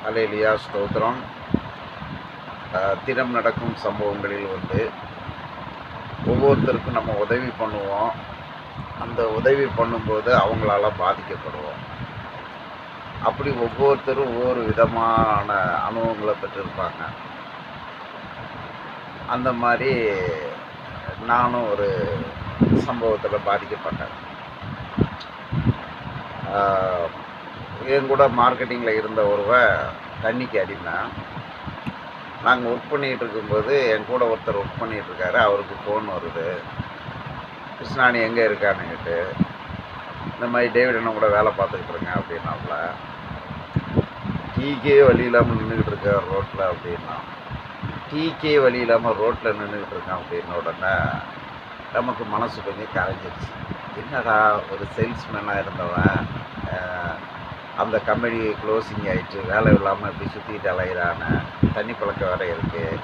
அல்லேலூயா ஸ்தோத்திரம். தினம் நடக்கும் சம்பவங்களில் ஒவ்வொருத்தருக்கும் நம்ம உதவி பண்ணுவோம். அந்த உதவி பண்ணும்போது அவங்களால பாதிக்கப்படுவோம். அப்படி ஒவ்வொருத்தரும் ஒவ்வொரு விதமான அனுபவங்களை பெற்றிருப்பாங்க. அந்த மாதிரி நானும் ஒரு சம்பவத்தில் பாதிக்கப்பட்டேன். என் கூட மார்க்கெட்டிங்கில் இருந்த தண்ணிக்கு அடிமை. நாங்கள் ஒர்க் பண்ணிகிட்டு இருக்கும்போது என் கூட ஒருத்தர் ஒர்க் பண்ணிகிட்ருக்காரு. அவருக்கு ஃபோன் வருது, கிருஷ்ணாணி எங்கே இருக்கானுங்கிட்டு. இந்த மாதிரி டேவிட் அண்ணன் கூட வேலை பார்த்துக்கிட்டு இருக்கேன் அப்படின்னாப்புல. டீக்கே வழி இல்லாமல் நின்றுக்கிட்டு இருக்கார் ரோட்டில் அப்படின்னா. டீக்கே வழி இல்லாமல் ரோட்டில் நின்றுக்கிட்டு இருக்கான் அப்படின்ன உடனே நமக்கு மனசு கொஞ்சம் கரைஞ்சிருச்சு. என்னடா ஒரு சேல்ஸ்மேனாக இருந்தவன் அந்த கம்பெனி க்ளோசிங் ஆகிட்டு வேலை இல்லாமல் இப்படி சுற்றிக்கிட்டு அலையிறான, தண்ணி பழக்கம் வேறு இருக்குது.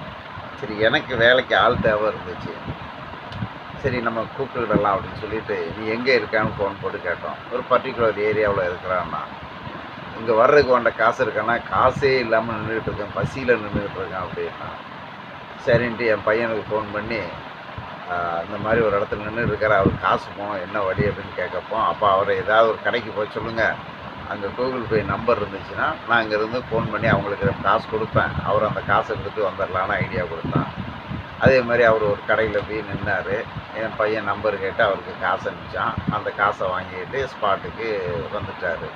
சரி, எனக்கு வேலைக்கு ஆள் தேவை இருந்துச்சு. சரி, நம்ம கூப்பிட்டுக்கிடலாம் அப்படின்னு சொல்லிட்டு நீ எங்கே இருக்கான்னு ஃபோன் போட்டு கேட்டோம். ஒரு பர்டிகுலர் ஏரியாவில் இருக்கிறான்னா. இங்கே வர்றதுக்கு வேண்ட காசு இருக்கான்னா, காசே இல்லாமல் நின்றுக்கிட்டு இருக்கேன், பசியில் நின்றுக்கிட்டு இருக்கேன் அப்படின்னா. சரின்ட்டு என் பையனுக்கு ஃபோன் பண்ணி இந்த மாதிரி ஒரு இடத்துல நின்று இருக்கார், அவர் காசு போகணும், என்ன வழி அப்படின்னு கேட்கப்போ, அப்போ அவரை ஏதாவது ஒரு கடைக்கு போய் சொல்லுங்கள், அங்கே கூகுள் பே நம்பர் இருந்துச்சுன்னா நான் இங்கேருந்து ஃபோன் பண்ணி அவங்களுக்கு காசு கொடுப்பேன், அவர் அந்த காசை எடுத்துகிட்டு வந்துடலான்னு ஐடியா கொடுத்தான். அதே மாதிரி அவர் ஒரு கடையில் போய் நின்னார். என் பையன் நம்பர் கேட்டு அவருக்கு காசு அனுப்பிச்சான். அந்த காசை வாங்கிட்டு ஸ்பாட்டுக்கு வந்துட்டார்.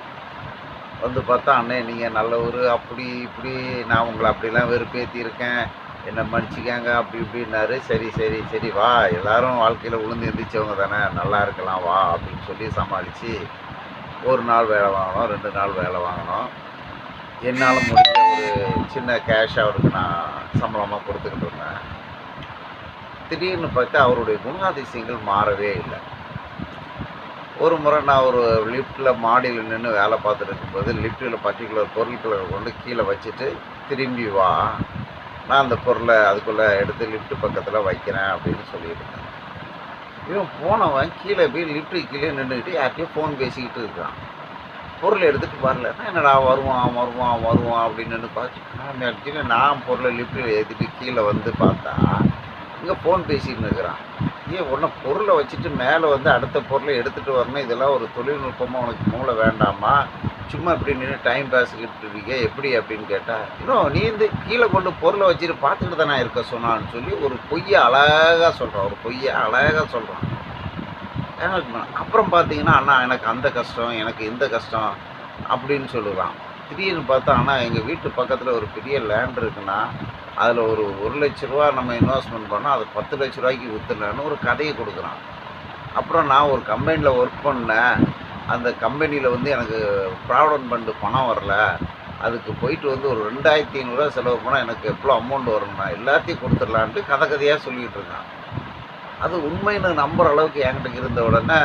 வந்து பார்த்தா, அண்ணே நீங்கள் நல்லவர், அப்படி இப்படி, நான் உங்களை அப்படிலாம் வெறுப்பேற்றியிருக்கேன், என்னை மன்னிச்சிக்காங்க அப்படி இப்படின்னாரு. சரி சரி சரி வா, எல்லோரும் வாழ்க்கையில் உளுந்து எந்திரிச்சவங்க தானே, நல்லா இருக்கலாம் வா அப்படின்னு சொல்லி சமாளித்து ஒரு நாள் வேலை வாங்கினோம், 2 நாள் வேலை வாங்கினோம். என்னால் முடிஞ்ச ஒரு சின்ன கேஷ் அவருக்கு நான் சம்பளமாக கொடுத்துக்கிட்டு இருந்தேன். திடீர்னு பார்த்தா அவருடைய குணாதிசயங்கள் மாறவே இல்லை. ஒரு முறை நான் ஒரு லிஃப்ட்டில் மாடியில் நின்று வேலை பார்த்துட்டு இருக்கும்போது லிஃப்ட்டில் பர்டிகுலர் பொருட்களை கொண்டு கீழே வச்சுட்டு திரும்பி வா, நான் அந்த பொருளை அதுக்குள்ளே எடுத்து லிஃப்ட்டு பக்கத்தில் வைக்கிறேன் அப்படின்னு சொல்லியிருந்தேன். இவன் போனவன் கீழே போய் லிஃப்ட்டுக்கு கீழே நின்றுக்கிட்டு யார்கிட்டையும் ஃபோன் பேசிக்கிட்டு இருக்கான். பொருளை எடுத்துகிட்டு வரல. என்னடா வருவான் வருவான் வருவான் அப்படின்னு பார்த்து நான் பொருளை லிஃப்ட்டில் ஏற்றிட்டு கீழே வந்து பார்த்தா இங்கே ஃபோன் பேசின்னு இருக்கிறான். ஏன் உடனே பொருளை வச்சுட்டு மேலே வந்து அடுத்த பொருளை எடுத்துகிட்டு வரணும், இதெல்லாம் ஒரு தொழில்நுட்பமாக உனக்கு மூளை வேண்டாமா, சும்மா இப்படி நின்று டைம் பாஸ்கிட்டு இருக்கீங்க எப்படி அப்படின்னு கேட்டால், இன்னும் நீ வந்து கீழே கொண்டு பொருளை வச்சுட்டு பார்த்துக்கிட்டு தானே இருக்க சொன்னான்னு சொல்லி ஒரு பொய்யை அழகாக சொல்கிறான். அப்புறம் பார்த்தீங்கன்னா, அண்ணா எனக்கு அந்த கஷ்டம், எனக்கு இந்த கஷ்டம் அப்படின்னு சொல்லுவான். திடீர்னு பார்த்தா, அண்ணா எங்கள் வீட்டு பக்கத்தில் ஒரு பெரிய லேண்ட் இருக்குன்னா அதில் ஒரு 1 லட்ச ரூபா நம்ம இன்வெஸ்ட்மெண்ட் பண்ணால் அது 10 லட்ச ரூபாய்க்கு விற்றுலான்னு ஒரு கதையை கொடுக்குறான். அப்புறம் நான் ஒரு கம்பெனியில் ஒர்க் பண்ணேன், அந்த கம்பெனியில் வந்து எனக்கு ப்ராவிடன்ட் ஃபண்டு பணம் வரல, அதுக்கு போயிட்டு வந்து ஒரு 2500 ரூபா செலவு பண்ணால் எனக்கு எவ்வளோ அமௌண்ட் வரும்னா எல்லாத்தையும் கொடுத்துடலான்ட்டு கதையாக சொல்லிக்கிட்டு இருக்கான். அது உண்மைன்னு நம்புகிற அளவுக்கு என்கிட்ட இருந்த உடனே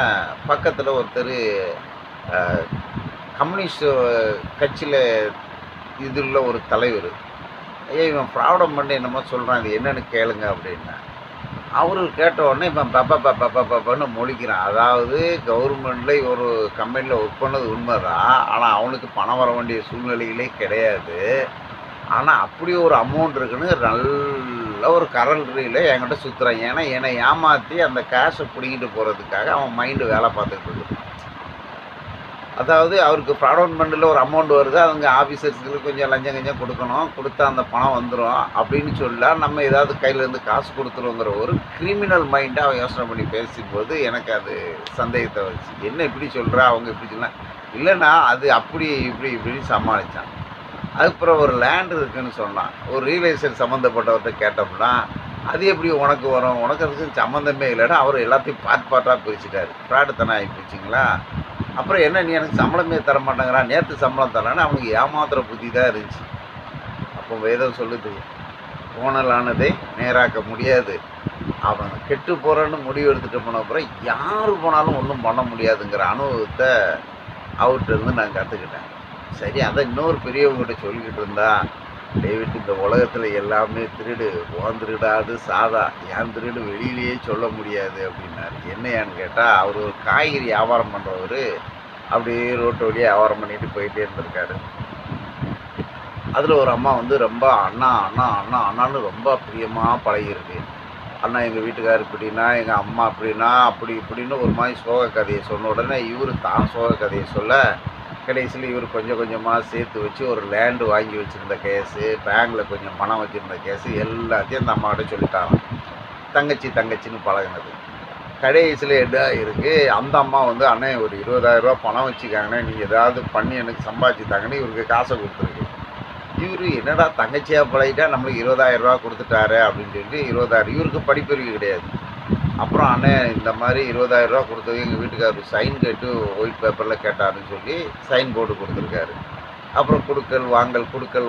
பக்கத்தில் ஒருத்தர் கம்யூனிஸ்ட் கட்சியில் இதில் ஒரு தலைவர், இவன் ப்ராவிடம் பண்ணி என்னமோ சொல்கிறான், இது என்னென்னு கேளுங்க அப்படின்னா. அவரு கேட்ட உடனே இவன் பப்பன்னு மொழிக்கிறான். அதாவது கவர்மெண்ட்டில் ஒரு கம்பெனியில் ஒர்க் பண்ணது உண்மைதான், ஆனால் அவனுக்கு பணம் வர வேண்டிய சூழ்நிலைகளே கிடையாது. ஆனால் அப்படி ஒரு அமௌண்ட் இருக்குன்னு நல்ல ஒரு கரல்றியில் என்கிட்ட சுற்றுறான். ஏன்னா என்னை ஏமாற்றி அந்த கேஷை பிடிங்கிட்டு போகிறதுக்காக அவன் மைண்டு வேலை பார்த்துக்கிட்டு இருக்குது. அதாவது அவருக்கு ப்ராவிடன்ட் ஃபண்டில் ஒரு அமௌண்ட் வருது, அவங்க ஆஃபீஸர்ஸுக்கு கொஞ்சம் லஞ்சம் கொடுக்கணும், கொடுத்தா அந்த பணம் வந்துடும் அப்படின்னு சொல்லலாம், நம்ம ஏதாவது கையிலேருந்து காசு கொடுத்துருவோங்கிற ஒரு கிரிமினல் மைண்டை அவன் யோசனை பண்ணி பேசும்போது எனக்கு அது சந்தேகத்தை வச்சு, என்ன இப்படி சொல்கிறா, அவங்க இப்படி சொல்லலாம் இல்லைன்னா அது அப்படி இப்படின்னு சமாளித்தான். அதுக்கப்புறம் ஒரு லேண்டு இருக்குதுன்னு சொன்னான். ஒரு ரியல் எஸ்டேட் சம்மந்தப்பட்டவர்கிட்ட கேட்டோம்னா, அது எப்படி உனக்கு வரும், உனக்கு அதுக்கு சம்மந்தமே இல்லைன்னா அவர் எல்லாத்தையும் பார்ட்டாக பிரிச்சுட்டார். ஃப்ராடுத்தனம் ஆகி போச்சுங்களா. அப்புறம் என்ன, நீ எனக்கு சம்பளமே தர மாட்டேங்கிறான், நேற்று சம்பளம் தரலான்னு அவனுக்கு ஏமாத்துற புத்தி தான் இருந்துச்சு. அப்போ வேதம் சொல்லுது, கோணலானதை நேராக்க முடியாது, அவன் கெட்டு போகிறான்னு முடிவு எடுத்துகிட்டு போன அப்புறம் யார் போனாலும் ஒன்றும் பண்ண முடியாதுங்கிற அனுபவத்தை அவர்கிட்ட இருந்து நான் கற்றுக்கிட்டேன். சரி, அதை இன்னொரு பெரியவங்ககிட்ட சொல்லிக்கிட்டு இருந்தா, டேவிட் இந்த உலகத்தில் எல்லாமே திருடு, உன் திருடாது சாதா, என் திருடு வெளியிலேயே சொல்ல முடியாது அப்படின்னாரு. என்னையான்னு கேட்டால், அவர் ஒரு காய்கறி வியாபாரம் பண்ணுறவர், அப்படியே ரோட்டு வழியாக வியாபாரம் பண்ணிட்டு போயிட்டே இருந்திருக்காரு. அதில் ஒரு அம்மா வந்து ரொம்ப அண்ணா அண்ணா அண்ணா அண்ணான்னு ரொம்ப பிரியமாக பழகியிருக்கு. அண்ணா எங்கள் வீட்டுக்கார் இப்படின்னா, எங்கள் அம்மா அப்படின்னா, அப்படி இப்படின்னு ஒரு மாதிரி சோக கதையை சொன்ன உடனே இவர் தான் சோக கதையை சொல்ல, கடைசியில் இவர் கொஞ்சம் கொஞ்சமாக சேர்த்து வச்சு ஒரு லேண்டு வாங்கி வச்சுருந்த கேஸு, பேங்கில் கொஞ்சம் பணம் வச்சுருந்த கேஸு எல்லாத்தையும் அந்த அம்மாக்கிட்ட சொல்லிட்டாராம். தங்கச்சி தங்கச்சின்னு பழகினது. கடைசியில் என்ன இருக்குது, அந்த அம்மா வந்து அண்ணன் ஒரு 20,000 பணம் வச்சுக்காங்கண்ணே, நீங்கள் ஏதாவது பண்ணி எனக்கு சம்பாதிச்சு தாங்கன்னு இவருக்கு காசை கொடுத்துருக்கு. இவர் என்னடா தங்கச்சியாக பழகிட்டா நம்மளுக்கு 20,000 கொடுத்துட்டாரு அப்படின்னு சொல்லிட்டு 20,000 இவருக்கு படிப்பறிவு கிடையாது. அப்புறம் அண்ணன் இந்த மாதிரி 20,000 கொடுத்தது எங்கள் வீட்டுக்காரர் சைன் கேட்டு ஒயிட் பேப்பரில் கேட்டாருன்னு சொல்லி சைன் போட்டு கொடுத்துருக்காரு. அப்புறம் கொடுக்கல்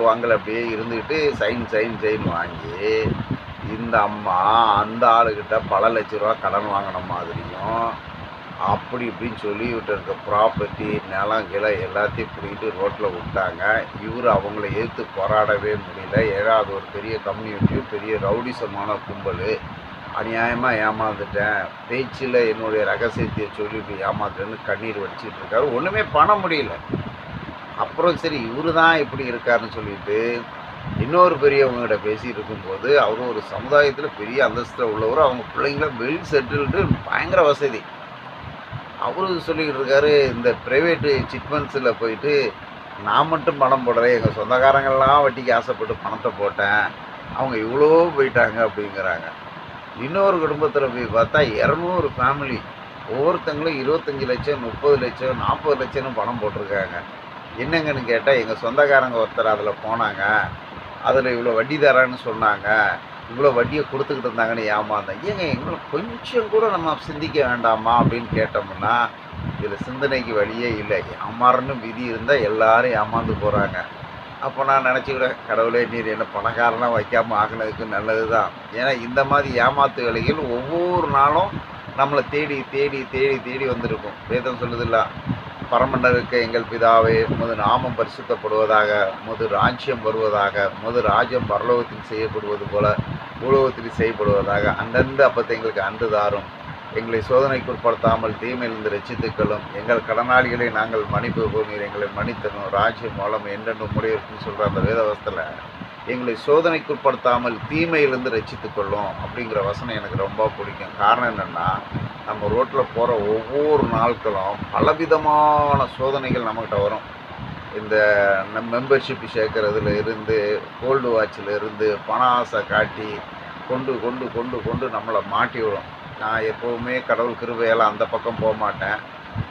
வாங்கல் அப்படியே இருந்துக்கிட்டு சைன் வாங்கி இந்த அம்மா அந்த ஆளுக்கிட்ட பல லட்ச ரூபா கடன் வாங்கின மாதிரியும் அப்படி இப்படின்னு சொல்லி இவர்கிட்ட இருக்க ப்ராப்பர்ட்டி நிலம் கிளை எல்லாத்தையும் பிடிக்கிட்டு ரோட்டில் விட்டாங்க. இவர் அவங்கள எதிர்த்து போராடவே முடியல. ஏதாவது ஒரு பெரிய கம்யூனிட்டியும் பெரிய ரவுடிசமான கும்பல் அநியாயமாக ஏமாந்துட்டேன், பேச்சில் என்னுடைய ரகசியத்தை சொல்லிட்டு ஏமாந்துட்டேன்னு கண்ணீர் வடிச்சிட்டு இருக்காரு. ஒன்றுமே பண்ண முடியல. அப்புறம் சரி இவரு தான் இப்படி இருக்காருன்னு சொல்லிட்டு இன்னொரு பெரியவங்ககிட்ட பேசிகிட்டு இருக்கும்போது அவரும் ஒரு சமுதாயத்தில் பெரிய அந்தஸ்தில் உள்ளவர், அவங்க பிள்ளைங்கள வெல் செட்டில்டு பயங்கர வசதி. அவரு சொல்லிக்கிட்டு இருக்காரு, இந்த ப்ரைவேட்டு சிட்ஃபண்ட்ஸில் போயிட்டு நான் மட்டும் பணம் போடுறேன், எங்கள் சொந்தக்காரங்கள்லாம் வட்டிக்கு ஆசைப்பட்டு பணத்தை போட்டேன், அவங்க இவ்வளோ போயிட்டாங்க அப்படிங்கிறாங்க. இன்னொரு குடும்பத்தில் போய் பார்த்தா 200 ஃபேமிலி, ஒவ்வொருத்தங்களும் 25 லட்சம் 30 லட்சம் 40 லட்சம்னு பணம் போட்டிருக்காங்க. என்னங்கன்னு கேட்டால் எங்கள் சொந்தக்காரங்க ஒருத்தர் அதில் போனாங்க, அதில் இவ்வளோ வட்டி தரான்னு சொன்னாங்க, இவ்வளோ வட்டியை கொடுத்துக்கிட்டு இருந்தாங்கன்னு ஏமாந்தேன். ஏங்க எங்களை கொஞ்சம் கூட நம்ம சிந்திக்க வேண்டாமா அப்படின்னு கேட்டோம்னா இதில் சிந்தனைக்கு வழியே இல்லை. ஏமாறன்னு விதி இருந்தால் எல்லாரும் ஏமாந்து போகிறாங்க. அப்போ நான் நினச்சிக்கிட்டேன், கடவுளே நீர் என்ன பணக்காரனாக வைக்காமல் ஆகினதுக்கு நல்லது தான். ஏன்னா இந்த மாதிரி ஏமாத்து வேலைகள் ஒவ்வொரு நாளும் நம்மளை தேடி தேடி தேடி தேடி வந்திருக்கும். வேதம் சொல்லுதில்ல, பரமண்டருக்கு எங்கள் பிதாவே உமது நாமம் பரிசுத்தப்படுவதாக, உமது ராஜ்யம் வருவதாக, உமது ராஜ்யம் பரலோகத்தில் செய்யப்படுவது போல பூலோகத்தில் செய்யப்படுவதாக, அந்தந்த அப்பத்தை எங்களுக்கு அன்று தாரும், எங்களை சோதனைக்கு உட்படுத்தாமல் தீமையிலிருந்து ரட்சித்துக்களும், எங்கள் கடனாளிகளை நாங்கள் மன்னிப்பு போனீர் எங்களை மன்னித்தரணும், ராஜ்யம் மூலம் என்றென்று முடியிருக்குன்னு சொல்கிற அந்த வேதவசத்தில் எங்களை சோதனைக்கு உட்படுத்தாமல் தீமையிலிருந்து ரட்சித்துக்கொள்ளும் அப்படிங்கிற வசனம் எனக்கு ரொம்ப பிடிக்கும். காரணம் என்னென்னா, நம்ம ரோட்டில் போகிற ஒவ்வொரு நாட்களும் பலவிதமான சோதனைகள் நம்மக்கிட்ட வரும். இந்த மெம்பர்ஷிப் சேர்க்கறதுல இருந்து, கோல்டு வாட்சில் இருந்து, பண ஆசை காட்டி கொண்டு கொண்டு கொண்டு கொண்டு நம்மளை மாட்டி விடும். நான் எப்போவுமே கடவுள் கிருபையால் அந்த பக்கம் போக மாட்டேன்.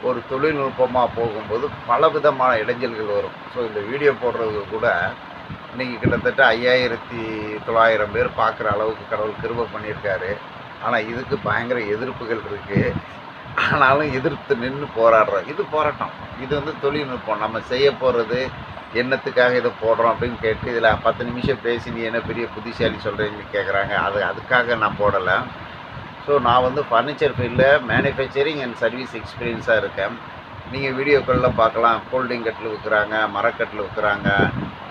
ஒரு தொழில்நுட்பமாக போகும்போது பலவிதமான இடைஞ்சல்கள் வரும். ஸோ இந்த வீடியோ போடுறதுக்கு கூட இன்றைக்கி கிட்டத்தட்ட 5,900 பேர் பார்க்குற அளவுக்கு கடவுள் கிருபை பண்ணியிருக்காரு. ஆனால் இதுக்கு பயங்கர எதிர்ப்புகள் இருக்குது. ஆனாலும் எதிர்த்து நின்று போராடுறோம். இது போராட்டம். இது வந்து தொழில்நுட்பம். நம்ம செய்ய போகிறது என்னத்துக்காக இதை போடுறோம் அப்படின்னு கேட்டு இதில் 10 நிமிஷம் பேசி நீ என்ன பெரிய புத்திசாலி சொல்கிறீங்கன்னு கேட்குறாங்க. அதுக்காக நான் போடலை. ஸோ நான் வந்து ஃபர்னிச்சர் ஃபீல்டில் மேனுஃபேக்சரிங் அண்ட் சர்வீஸ் எக்ஸ்பீரியன்ஸாக இருக்கேன். நீங்கள் வீடியோக்களில் பார்க்கலாம், ஃபோல்டிங் கட்டில் விற்கிறாங்க, மரக்கட்டில் விற்கிறாங்க,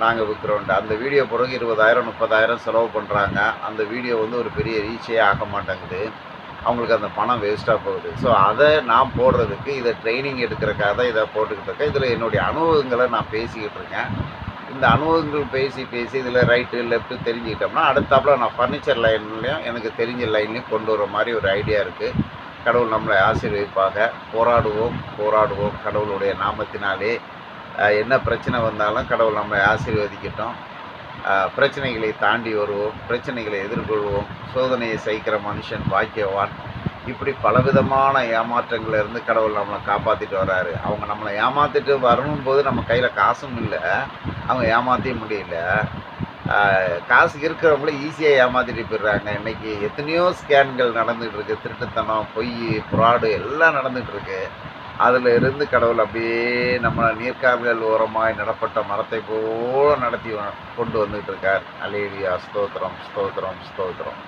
நாங்கள் விற்கிறோன்ட்டு. அந்த வீடியோ போடுறதுக்கு 20,000 30,000 செலவு பண்ணுறாங்க. அந்த வீடியோ வந்து ஒரு பெரிய ரீச்சே ஆக மாட்டேங்குது. அவங்களுக்கு அந்த பணம் வேஸ்ட்டாக போகுது. ஸோ அதை நான் போடுறதுக்கு இதை ட்ரைனிங் எடுக்கிறக்காக தான் இதை போட்டுக்கிட்டு இருக்கேன். இதில் என்னுடைய அனுபவங்களை நான் பேசிக்கிட்டு இருக்கேன். இந்த அனுபவங்கள் பேசி பேசி இதில் ரைட்டு லெஃப்ட்டு தெரிஞ்சுக்கிட்டோம்னா அடுத்தாப்புல நான் ஃபர்னிச்சர் லைன்லேயும் எனக்கு தெரிஞ்ச லைன்லேயும் கொண்டு வர மாதிரி ஒரு ஐடியா இருக்குது. கடவுள் நம்மளை ஆசீர்வதிப்பாக. போராடுவோம் கடவுளுடைய நாமத்தினாலே. என்ன பிரச்சனை வந்தாலும் கடவுள் நம்மளை ஆசீர்வதிக்கட்டும். பிரச்சனைகளை தாண்டி வருவோம், பிரச்சனைகளை எதிர்கொள்வோம். சோதனையை சகிக்கிற மனுஷன் பாக்கியவான். இப்படி பலவிதமான ஏமாற்றங்கள்லேருந்து கடவுள் நம்மளை காப்பாற்றிட்டு வர்றாரு. அவங்க நம்மளை ஏமாற்றிட்டு வரும்போது நம்ம கையில் காசும் இல்லை, அவங்க ஏமாற்றவே முடியல. காசு இருக்கிறவங்கள ஈஸியாக ஏமாற்றிட்டு போயிடுறாங்க. இன்றைக்கி எத்தனையோ ஸ்கேன்கள் நடந்துகிட்டு இருக்குது. திருட்டுத்தனம், பொய், ஃப்ராடு எல்லாம் நடந்துகிட்ருக்கு. அதில் இருந்து கடவுள் அப்படியே நம்ம நீர்க்கால்கள் ஓரமாய் நடப்பட்ட மரத்தை போல நடத்தி கொண்டு வந்துகிட்டு இருக்கார். அல்லேலூயா, ஸ்தோத்திரம் ஸ்தோத்திரம் ஸ்தோத்திரம்.